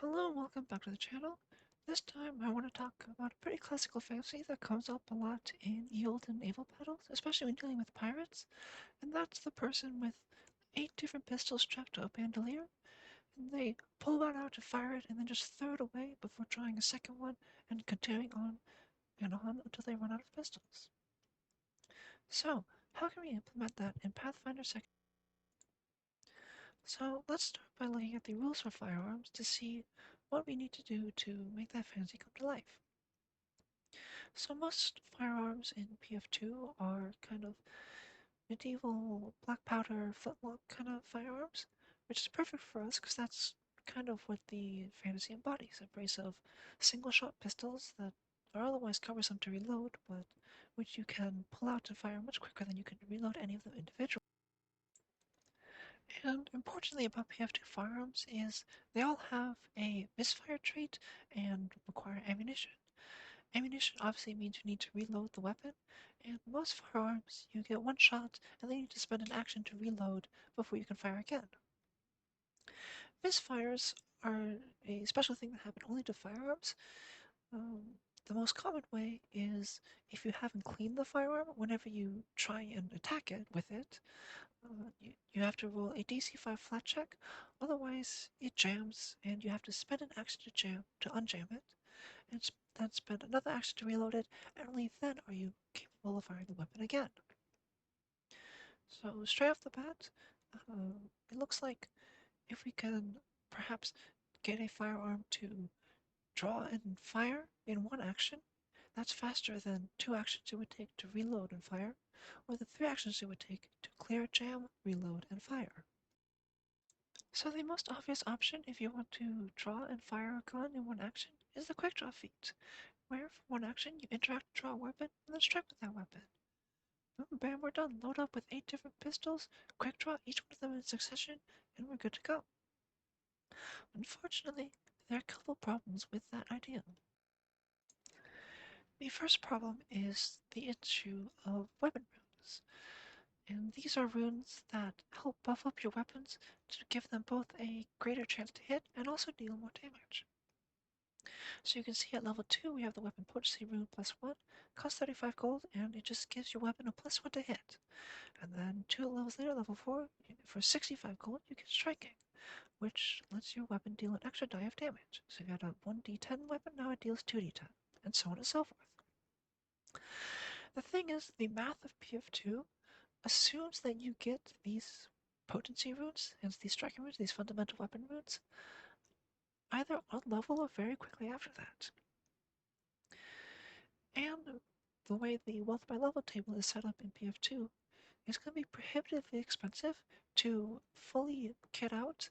Hello and welcome back to the channel. This time I want to talk about a pretty classical fantasy that comes up a lot in Yield and naval battles, especially when dealing with pirates, and that's the person with 8 different pistols strapped to a bandolier, and they pull one out to fire it and then just throw it away before trying a second one and continuing on and on until they run out of pistols. So, how can we implement that in Pathfinder 2nd? So, let's start by looking at the rules for firearms to see what we need to do to make that fantasy come to life. So most firearms in PF2 are kind of medieval black powder flintlock kind of firearms, which is perfect for us because that's kind of what the fantasy embodies, a brace of single shot pistols that are otherwise cumbersome to reload, but which you can pull out and fire much quicker than you can reload any of them individually. And importantly about PF2 firearms is they all have a misfire trait and require ammunition. Ammunition obviously means you need to reload the weapon, and most firearms you get one shot and then you need to spend an action to reload before you can fire again. Misfires are a special thing that happen only to firearms. Um, the most common way is if you haven't cleaned the firearm, whenever you try and attack it with it, you have to roll a DC 5 flat check, otherwise it jams and you have to spend an action to unjam it and then spend another action to reload it, and only then are you capable of firing the weapon again. So straight off the bat, it looks like if we can perhaps get a firearm to draw and fire in one action, that's faster than 2 actions it would take to reload and fire, or the 3 actions it would take to clear, jam, reload, and fire. So the most obvious option if you want to draw and fire a gun in one action is the quick draw feat, where for one action you interact, draw a weapon, and then strike with that weapon. Boom, bam, we're done. Load up with 8 different pistols, quick draw each one of them in succession, and we're good to go. Unfortunately, there are a couple problems with that idea. The first problem is the issue of weapon runes. And these are runes that help buff up your weapons to give them both a greater chance to hit and also deal more damage. So you can see at level 2 we have the weapon potency rune +1, costs 35 gold, and it just gives your weapon a +1 to hit. And then 2 levels later, level 4, for 65 gold you get striking, which lets your weapon deal an extra die of damage. So you got a 1d10 weapon, now it deals 2d10, and so on and so forth. The thing is, the math of PF2 assumes that you get these potency runes, hence these striking runes, these fundamental weapon runes, either on level or very quickly after that. And the way the wealth by level table is set up in PF2, it's going to be prohibitively expensive to fully kit out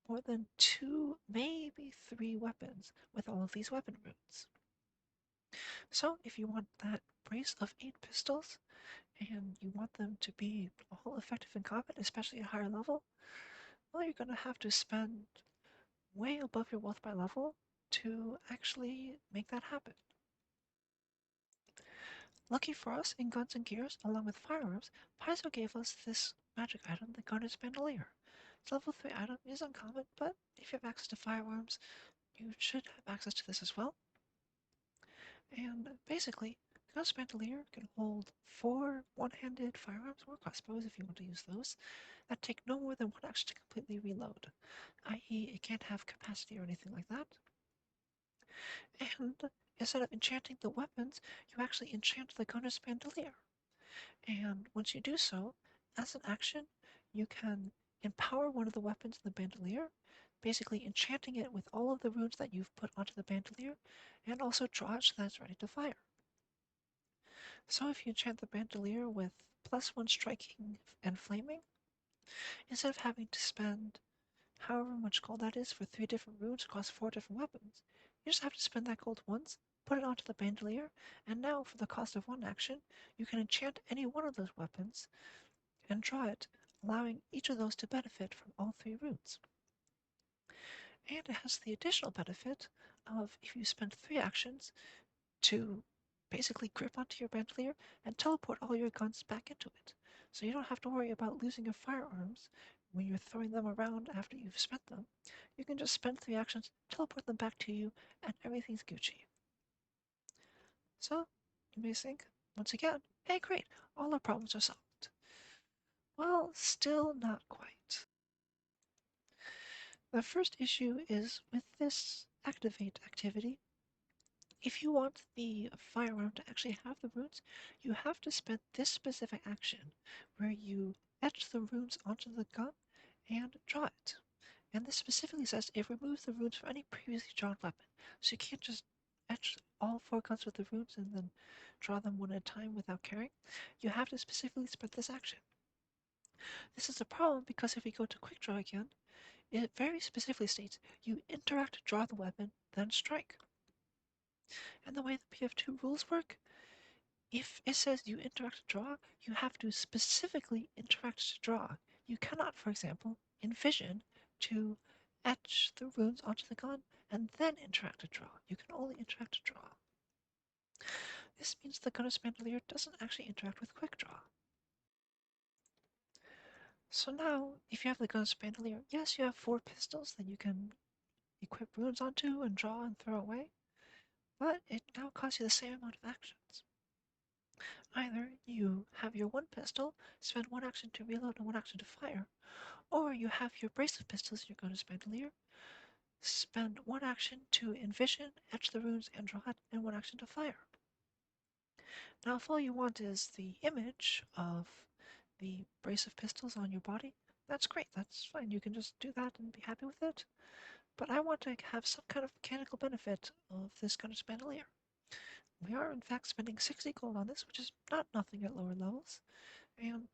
more than 2, maybe 3 weapons with all of these weapon runes. So if you want that brace of 8 pistols, and you want them to be all effective in combat, especially at higher level, well, you're going to have to spend way above your wealth by level to actually make that happen. Lucky for us, in Guns and Gears, along with firearms, Paizo gave us this magic item, the Gunner's Bandolier. This level 3 item is uncommon, but if you have access to firearms, you should have access to this as well. And basically, the Gunner's Bandolier can hold 4 one-handed firearms or crossbows if you want to use those that take no more than 1 action to completely reload, i.e. it can't have capacity or anything like that. And instead of enchanting the weapons, you actually enchant the Gunner's Bandolier. And once you do so, as an action, you can empower one of the weapons in the bandolier, basically enchanting it with all of the runes that you've put onto the bandolier, and also draw it so that it's ready to fire. So if you enchant the bandolier with +1 striking and flaming, instead of having to spend however much gold that is for 3 different runes across 4 different weapons, you just have to spend that gold once, put it onto the bandolier, and now for the cost of 1 action, you can enchant any one of those weapons and draw it, allowing each of those to benefit from all 3 runes. And it has the additional benefit of if you spend 3 actions to basically grip onto your bandolier and teleport all your guns back into it. So you don't have to worry about losing your firearms when you're throwing them around after you've spent them, you can just spend 3 actions, teleport them back to you, and everything's Gucci. So, you may think, once again, hey great, all our problems are solved. Well, still not quite. The first issue is with this activate activity. If you want the firearm to actually have the runes, you have to spend this specific action where you etch the runes onto the gun and draw it. And this specifically says it removes the runes from any previously drawn weapon. So you can't just etch all 4 guns with the runes and then draw them one at a time without caring. You have to specifically spend this action. This is a problem because if we go to quick draw again, it very specifically states you interact to draw the weapon, then strike. And the way the PF2 rules work, if it says you interact to draw, you have to specifically interact to draw. You cannot, for example, envision to etch the runes onto the gun and then interact to draw. You can only interact to draw. This means the gunner's bandolier doesn't actually interact with quick draw. So now, if you have the gunner's bandolier, yes, you have 4 pistols that you can equip runes onto and draw and throw away, but it now costs you the same amount of actions. Either you have your 1 pistol, spend 1 action to reload and 1 action to fire, or you have your brace of pistols in your gunner's bandolier, spend 1 action to envision, etch the runes, and draw it, and 1 action to fire. Now, if all you want is the image of the brace of pistols on your body, that's great, that's fine. You can just do that and be happy with it. But I want to have some kind of mechanical benefit of this gunner's bandolier. We are, in fact, spending 60 gold on this, which is not nothing at lower levels, and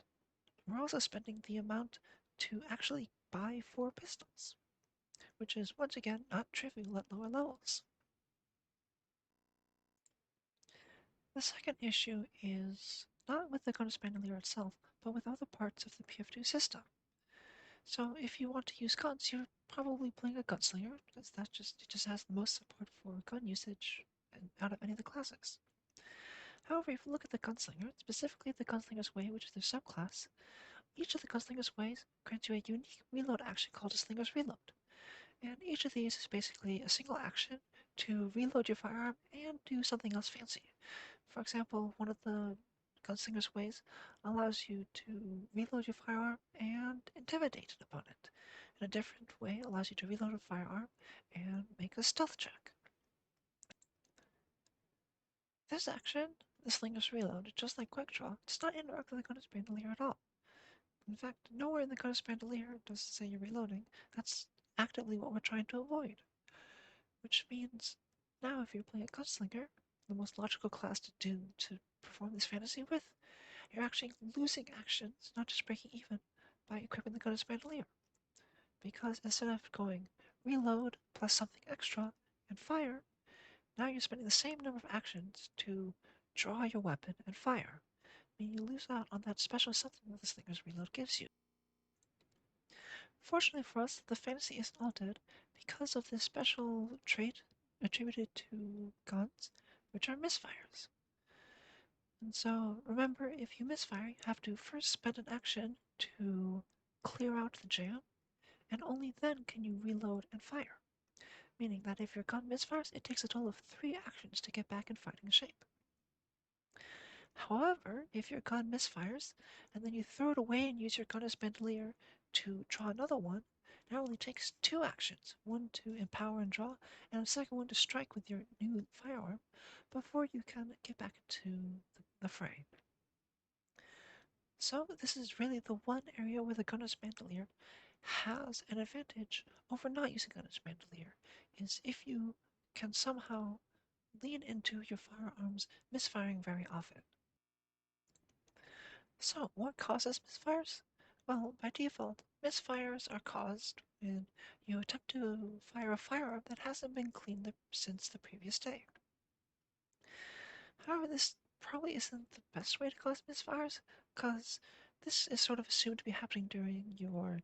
we're also spending the amount to actually buy 4 pistols, which is, once again, not trivial at lower levels. The second issue is not with the gunner's bandolier itself, but with other parts of the PF2 system. So if you want to use guns, you're probably playing a gunslinger, because it just has the most support for gun usage out of any of the classes. However, if you look at the gunslinger, specifically the gunslinger's way, which is their subclass, each of the gunslinger's ways grants you a unique reload action called a slinger's reload. And each of these is basically a single action to reload your firearm and do something else fancy. For example, one of the gunslinger's ways allows you to reload your firearm and intimidate an opponent. And a different way allows you to reload a firearm and make a stealth check. This action, the slinger's reload, just like quick draw, does not interact with the gunner's bandolier at all. In fact, nowhere in the gunner's bandolier does it say you're reloading. That's actively what we're trying to avoid. Which means now if you're playing a gunslinger, the most logical class to perform this fantasy with, you're actually losing actions, not just breaking even, by equipping the gunner's bandolier. Because instead of going reload plus something extra and fire, now you're spending the same number of actions to draw your weapon and fire, meaning you lose out on that special something that the slinger's reload gives you. Fortunately for us, the fantasy isn't all dead because of this special trait attributed to guns, which are misfires. And so remember, if you misfire, you have to first spend an action to clear out the jam, and only then can you reload and fire. Meaning that if your gun misfires, it takes a total of 3 actions to get back in fighting shape. However, if your gun misfires, and then you throw it away and use your gunner's bandolier to draw another one, it only takes 2 actions, one to empower and draw, and a second one to strike with your new firearm, before you can get back into the fray. So this is really the one area where the gunner's bandolier has an advantage over not using gunner's bandolier, is if you can somehow lean into your firearms misfiring very often. So, what causes misfires? Well, by default, misfires are caused when you attempt to fire a firearm that hasn't been cleaned since the previous day. However, this probably isn't the best way to cause misfires, because this is sort of assumed to be happening during your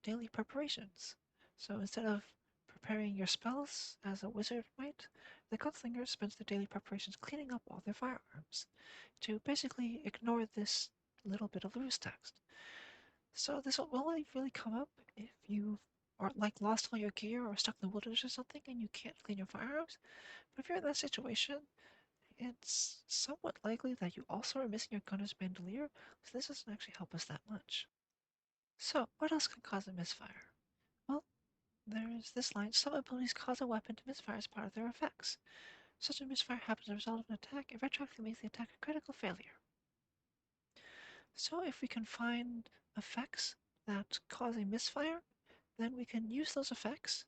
daily preparations. So instead of preparing your spells as a wizard might, the gunslinger spends their daily preparations cleaning up all their firearms to basically ignore this little bit of loose text. So this will only really come up if you are like lost all your gear or stuck in the wilderness or something and you can't clean your firearms. But if you're in that situation, it's somewhat likely that you also are missing your gunner's bandolier, so this doesn't actually help us that much. So what else can cause a misfire? Well, there's this line: some abilities cause a weapon to misfire as part of their effects. Such a misfire happens as a result of an attack, it retroactively makes the attack a critical failure. So if we can find effects that cause a misfire, then we can use those effects,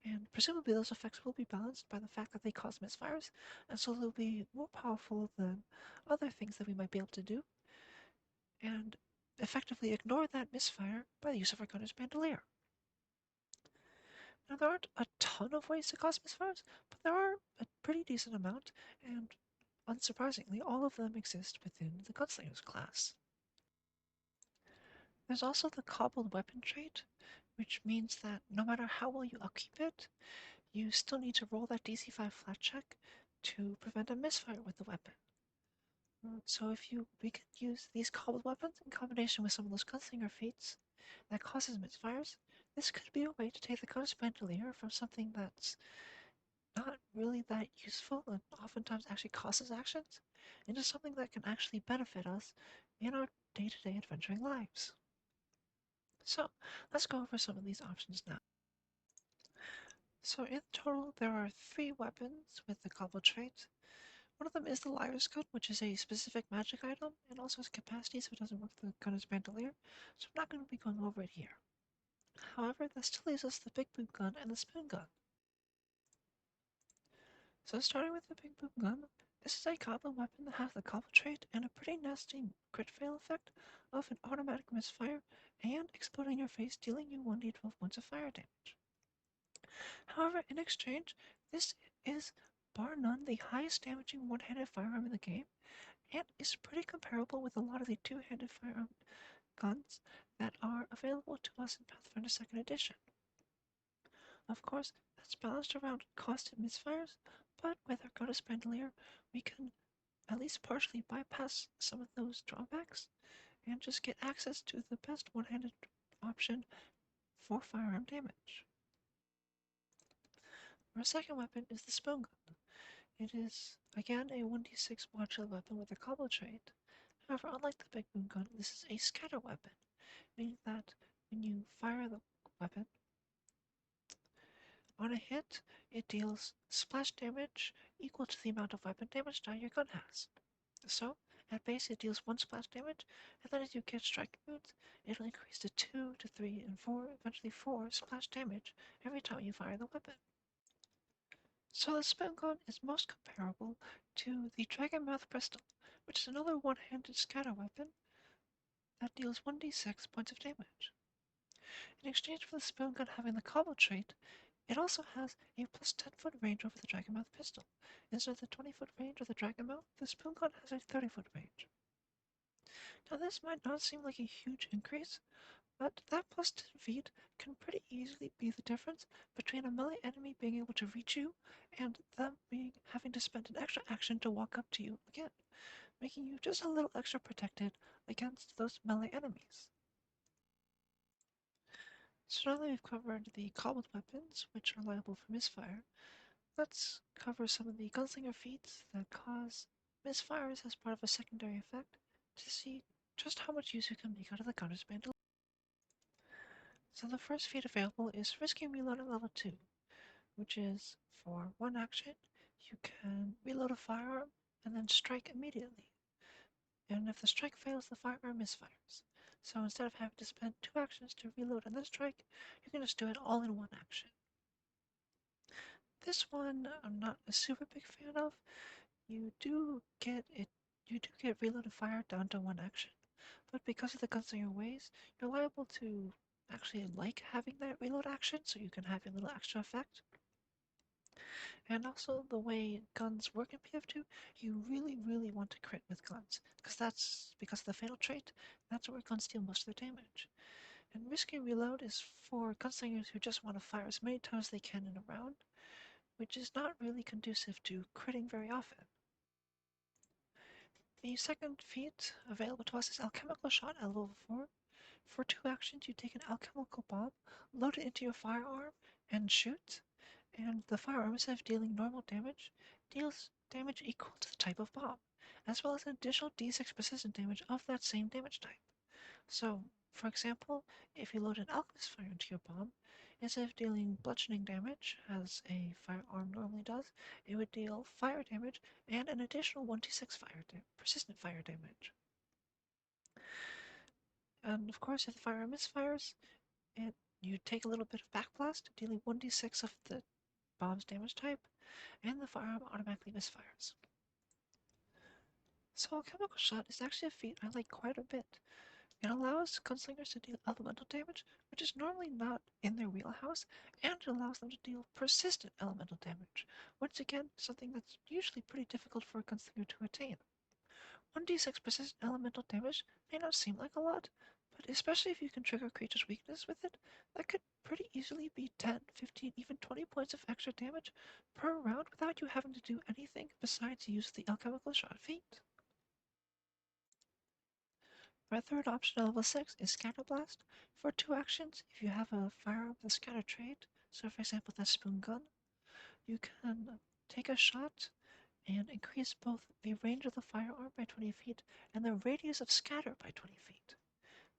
and presumably those effects will be balanced by the fact that they cause misfires, and so they'll be more powerful than other things that we might be able to do, and effectively ignore that misfire by the use of our gunner's bandolier. Now, there aren't a ton of ways to cause misfires, but there are a pretty decent amount, and unsurprisingly, all of them exist within the Gunslinger's class. There's also the cobbled weapon trait, which means that no matter how well you upkeep it, you still need to roll that DC 5 flat check to prevent a misfire with the weapon. So if we could use these cobbled weapons in combination with some of those gunslinger feats that causes misfires, this could be a way to take the gunner's bandolier from something that's not really that useful and oftentimes actually causes actions into something that can actually benefit us in our day-to-day adventuring lives. So let's go over some of these options now. So in total, there are 3 weapons with the cobble trait. One of them is the Liar's Gun, which is a specific magic item and also has capacity, so it doesn't work with the gunner's bandolier, so I'm not going to be going over it here. However, that still leaves us the Big Boom Gun and the Spin Gun. So starting with the Big Boom Gun, this is a goblin weapon that has the cobble trait and a pretty nasty crit fail effect of an automatic misfire and exploding in your face, dealing you 1d12 points of fire damage. However, in exchange, this is bar none the highest damaging one-handed firearm in the game, and is pretty comparable with a lot of the two-handed firearm guns that are available to us in Pathfinder 2nd Edition. Of course, that's balanced around cost and misfires, but with our Goddess Bandolier, we can at least partially bypass some of those drawbacks and just get access to the best one-handed option for firearm damage. Our second weapon is the Spoon Gun. It is, again, a 1d6 modular weapon with a cobble trait. However, unlike the Big Boom Gun, this is a scatter weapon, meaning that when you fire the weapon on a hit, it deals splash damage equal to the amount of weapon damage die your gun has. So, at base it deals 1 splash damage, and then as you get strike moves, it'll increase to 2 to 3 and 4, eventually 4 splash damage every time you fire the weapon. So the spin gun is most comparable to the Dragon Mouth Pistol, which is another one-handed scatter weapon that deals 1d6 points of damage. In exchange for the spoon gun having the cobble trait, it also has a plus 10-foot range over the Dragonmouth pistol. Instead of the 20-foot range of the Dragonmouth, the spoon gun has a 30-foot range. Now this might not seem like a huge increase, but that plus 10 feet can pretty easily be the difference between a melee enemy being able to reach you and them having to spend an extra action to walk up to you again, making you just a little extra protected against those melee enemies. So now that we've covered the cobbled weapons, which are liable for misfire, let's cover some of the gunslinger feats that cause misfires as part of a secondary effect to see just how much use you can make out of the gunner's bandolier. So the first feat available is Risky Reload at level 2, which is for one action, you can reload a firearm and then strike immediately. And if the strike fails, the firearm misfires. So instead of having to spend 2 actions to reload and then strike, you can just do it all in 1 action. This one I'm not a super big fan of. You do get reload fire down to 1 action, but because of the gunslinger ways, you're liable to actually like having that reload action, so you can have a little extra effect. And also the way guns work in PF2, you really want to crit with guns, because of the fatal trait, that's where guns deal most of their damage. And risky reload is for gunslingers who just want to fire as many times as they can in a round, which is not really conducive to critting very often. The second feat available to us is Alchemical Shot at level 4 For two actions, you take an alchemical bomb, load it into your firearm, and shoot. And the firearm, instead of dealing normal damage, deals damage equal to the type of bomb, as well as an additional d6 persistent damage of that same damage type. So, for example, if you load an alchemist fire into your bomb, instead of dealing bludgeoning damage, as a firearm normally does, it would deal fire damage and an additional 1d6 persistent fire damage. And of course, if the firearm misfires, you take a little bit of backblast, dealing 1d6 of the bomb's damage type, and the firearm automatically misfires. So a chemical shot is actually a feat I like quite a bit. It allows gunslingers to deal elemental damage, which is normally not in their wheelhouse, and it allows them to deal persistent elemental damage. Once again, something that's usually pretty difficult for a gunslinger to attain. 1d6 persistent elemental damage may not seem like a lot, but especially if you can trigger a creature's weakness with it, that could pretty easily be 10, 15, even 20 points of extra damage per round without you having to do anything besides use the alchemical shot feat. My third option at level 6 is Scatter Blast. For two actions, if you have a firearm with a scatter trait, so for example that spoon gun, you can take a shot and increase both the range of the firearm by 20 feet and the radius of scatter by 20 feet.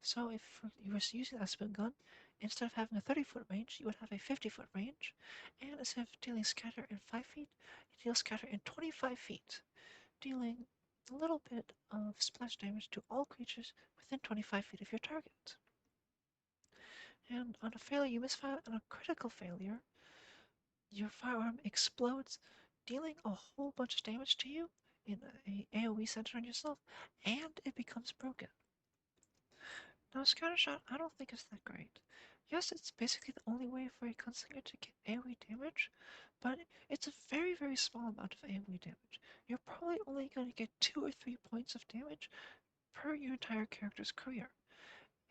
So if you were using that spoon gun, instead of having a 30-foot range, you would have a 50-foot range, and instead of dealing scatter in 5 feet, you deal scatter in 25 feet, dealing a little bit of splash damage to all creatures within 25 feet of your target. And on a failure you misfire, on a critical failure, your firearm explodes, dealing a whole bunch of damage to you in a AoE centered on yourself, and it becomes broken. Now, Scattershot, I don't think it's that great. Yes, it's basically the only way for a gunslinger to get AoE damage, but it's a very, very small amount of AoE damage. You're probably only going to get 2 or 3 points of damage per your entire character's career.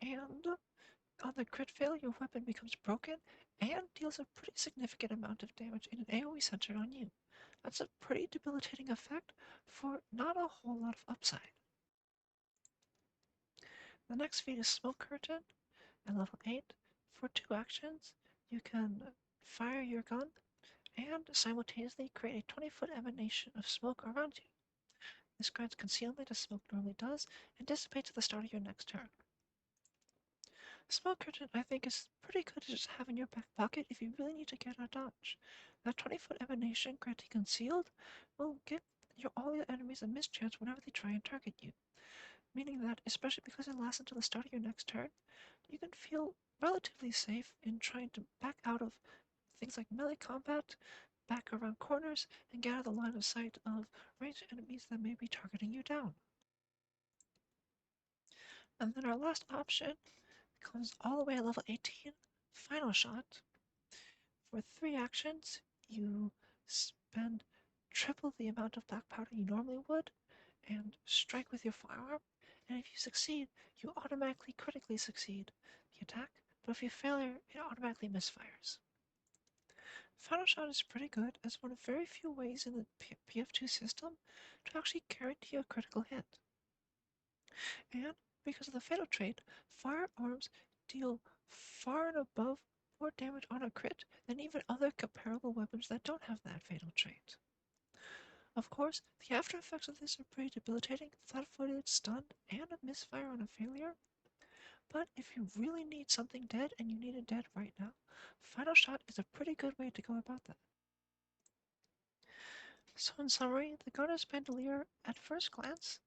And on the crit fail, your weapon becomes broken and deals a pretty significant amount of damage in an AoE centered on you. That's a pretty debilitating effect for not a whole lot of upside. The next feat is Smoke Curtain. At level 8, for two actions, you can fire your gun and simultaneously create a 20-foot emanation of smoke around you. This grants concealment as smoke normally does and dissipates at the start of your next turn. Smoke Curtain, I think, is pretty good to just have in your back pocket if you really need to get out of dodge. That 20-foot emanation granting concealed will give all your enemies a mischance whenever they try and target you, meaning that, especially because it lasts until the start of your next turn, you can feel relatively safe in trying to back out of things like melee combat, back around corners, and get out of the line of sight of ranged enemies that may be targeting you down. And then our last option comes all the way at level 18, Final Shot. For three actions, you spend triple the amount of black powder you normally would and strike with your firearm, and if you succeed, you automatically critically succeed the attack, but if you fail, it automatically misfires. Final Shot is pretty good as one of very few ways in the PF2 system to actually guarantee a critical hit. And because of the fatal trait, firearms deal far and above more damage on a crit than even other comparable weapons that don't have that fatal trait. Of course, the after effects of this are pretty debilitating, flat-footed, stunned, and a misfire on a failure. But if you really need something dead and you need it dead right now, Final Shot is a pretty good way to go about that. So in summary, the Gunner's Bandolier, at first glance,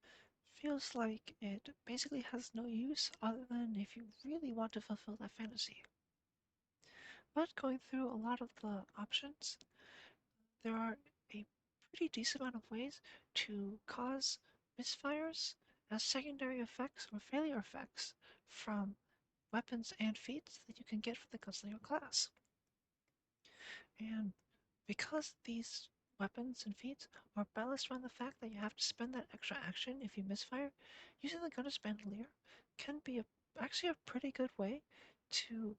feels like it basically has no use other than if you really want to fulfill that fantasy. But going through a lot of the options, there are a pretty decent amount of ways to cause misfires as secondary effects or failure effects from weapons and feats that you can get from the Gunslinger class. And because these weapons and feats are balanced around the fact that you have to spend that extra action if you misfire, using the Gunner's Bandolier can be actually a pretty good way to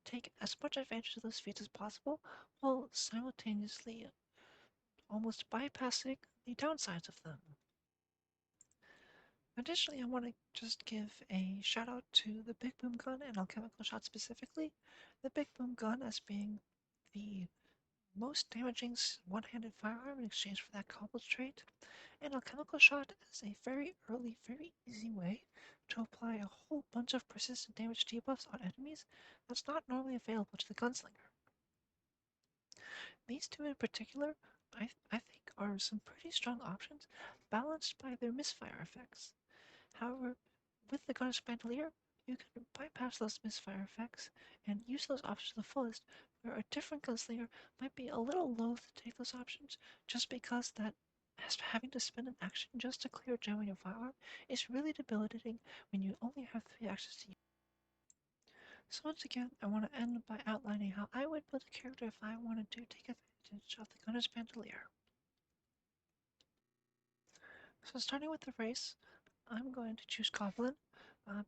take as much advantage of those feats as possible while simultaneously almost bypassing the downsides of them. Additionally, I want to just give a shout out to the Big Boom Gun and Alchemical Shot specifically. The Big Boom Gun as being the most damaging one-handed firearm in exchange for that cobbled trait, and Alchemical Shot is a very early, very easy way to apply a whole bunch of persistent damage debuffs on enemies that's not normally available to the Gunslinger. These two in particular, I think, are some pretty strong options, balanced by their misfire effects. However, with the Gunner's Bandolier, you can bypass those misfire effects and use those options to the fullest, where a different gunslinger might be a little loath to take those options just because that having to spend an action just to clear a gem on your firearm is really debilitating when you only have 3 actions to use. So once again, I want to end by outlining how I would build a character if I wanted to take advantage of the Gunner's Bandolier. So starting with the race, I'm going to choose Goblin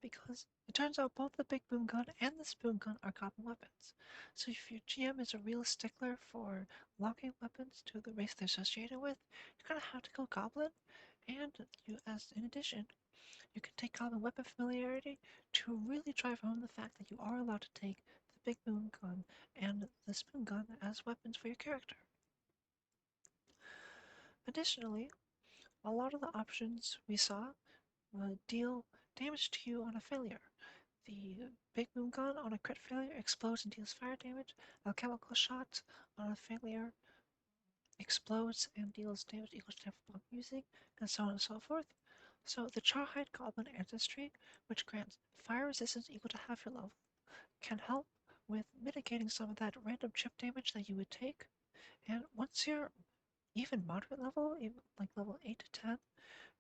because it turns out both the Big Boom Gun and the Spoon Gun are Goblin weapons. So if your GM is a real stickler for locking weapons to the race they're associated with, you're going to have to go Goblin. And in addition, you can take Goblin weapon familiarity to really drive home the fact that you are allowed to take the Big Boom Gun and the Spoon Gun as weapons for your character. Additionally, a lot of the options we saw deal damage to you on a failure. The Big Boom Gun on a crit failure explodes and deals fire damage. Alchemical Shot on a failure explodes and deals damage equal to 10 bomb using, and so on and so forth. So the Charhide Goblin Ancestry, which grants fire resistance equal to half your level, can help with mitigating some of that random chip damage that you would take. And once you're even moderate level, even like level 8 to 10,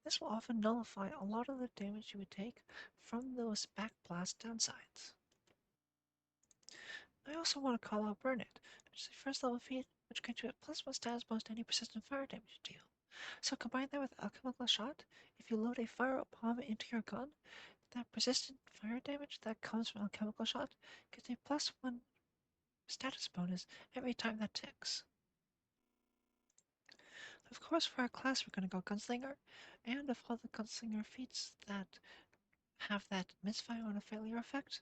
this will often nullify a lot of the damage you would take from those backblast downsides. I also want to call out Burn It, which is a first level feat which grants you a +1 status bonus to any persistent fire damage you deal. So combine that with Alchemical Shot, if you load a fire bomb into your gun, that persistent fire damage that comes from Alchemical Shot gets a +1 status bonus every time that ticks. Of course, for our class, we're going to go Gunslinger, and of all the Gunslinger feats that have that misfire on a failure effect,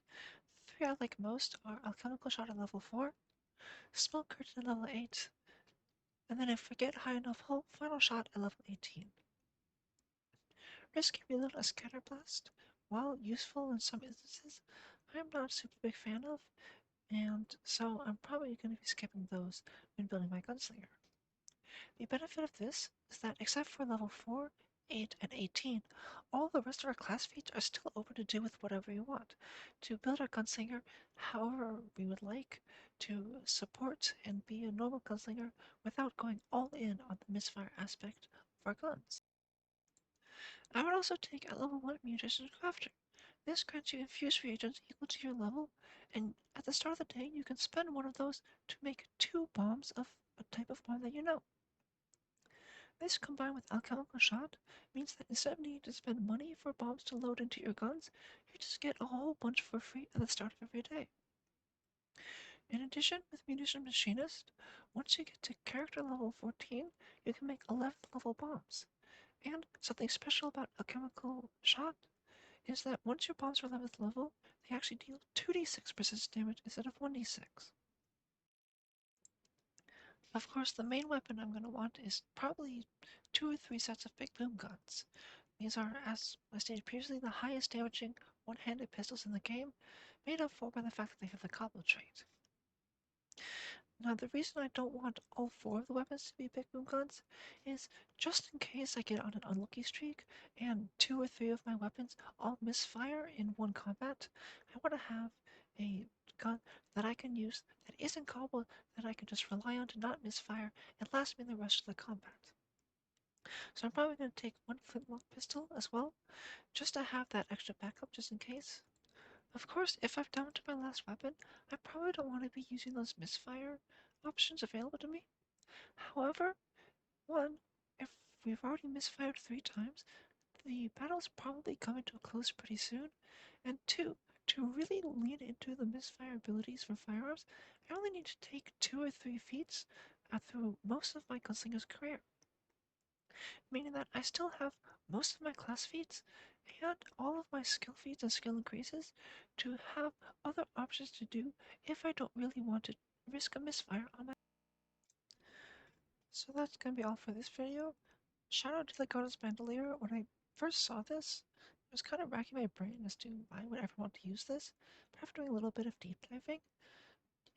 the 3 I like most are Alchemical Shot at level 4, Smoke Curtain at level 8, and then if we get high enough hope, Final Shot at level 18. Risky Reload a Scatter Blast, while useful in some instances, I'm not a super big fan of, and so I'm probably going to be skipping those when building my Gunslinger. The benefit of this is that except for level 4, 8, and 18, all the rest of our class feats are still open to do with whatever you want. To build our gunslinger however we would like, to support and be a normal gunslinger without going all in on the misfire aspect of our guns. I would also take a level 1 Munitions Crafter. This grants you infused reagents equal to your level, and at the start of the day you can spend one of those to make 2 bombs of a type of bomb that you know. This combined with Alchemical Shot means that instead of needing to spend money for bombs to load into your guns, you just get a whole bunch for free at the start of every day. In addition, with Munition Machinist, once you get to character level 14, you can make 11th level bombs. And something special about Alchemical Shot is that once your bombs are 11th level, they actually deal 2d6 persistent damage instead of 1d6. Of course, the main weapon I'm going to want is probably 2 or 3 sets of big boom guns. These are, as I stated previously, the highest damaging one-handed pistols in the game, made up for by the fact that they have the cobble trait. Now, the reason I don't want all 4 of the weapons to be big boom guns is just in case I get on an unlucky streak and 2 or 3 of my weapons all misfire in one combat, I want to have a gun that I can use that isn't cobbled, that I can just rely on to not misfire and last me the rest of the combat. So I'm probably going to take 1 flintlock pistol as well, just to have that extra backup just in case. Of course, if I've down to my last weapon, I probably don't want to be using those misfire options available to me. However, one, if we've already misfired 3 times, the battle's probably coming to a close pretty soon. And two, to really lean into the misfire abilities for firearms, I only need to take 2 or 3 feats through most of my gunslinger's career, meaning that I still have most of my class feats and all of my skill feats and skill increases to have other options to do if I don't really want to risk a misfire on my. So that's gonna be all for this video. Shout out to the Goddess Bandolier. When I first saw this, I was kind of racking my brain as to why I would ever want to use this. But after doing a little bit of deep diving,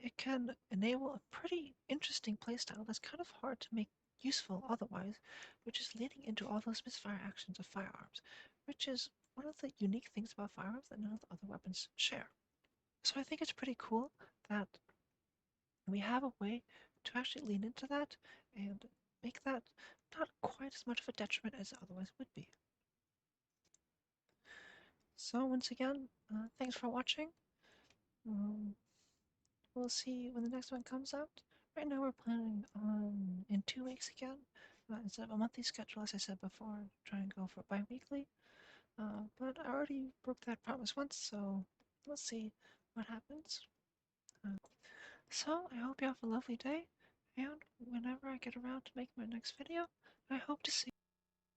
it can enable a pretty interesting playstyle that's kind of hard to make useful otherwise, which is leading into all those misfire actions of firearms, which is one of the unique things about firearms that none of the other weapons share. So I think it's pretty cool that we have a way to actually lean into that and make that not quite as much of a detriment as it otherwise would be. So once again, thanks for watching. Um, we'll see when the next one comes out. Right now we're planning on in 2 weeks again. Instead of a monthly schedule, as I said before, try and go for bi-weekly. But I already broke that promise once, so let's see what happens. Uh, so I hope you have a lovely day, and whenever I get around to making my next video, I hope to see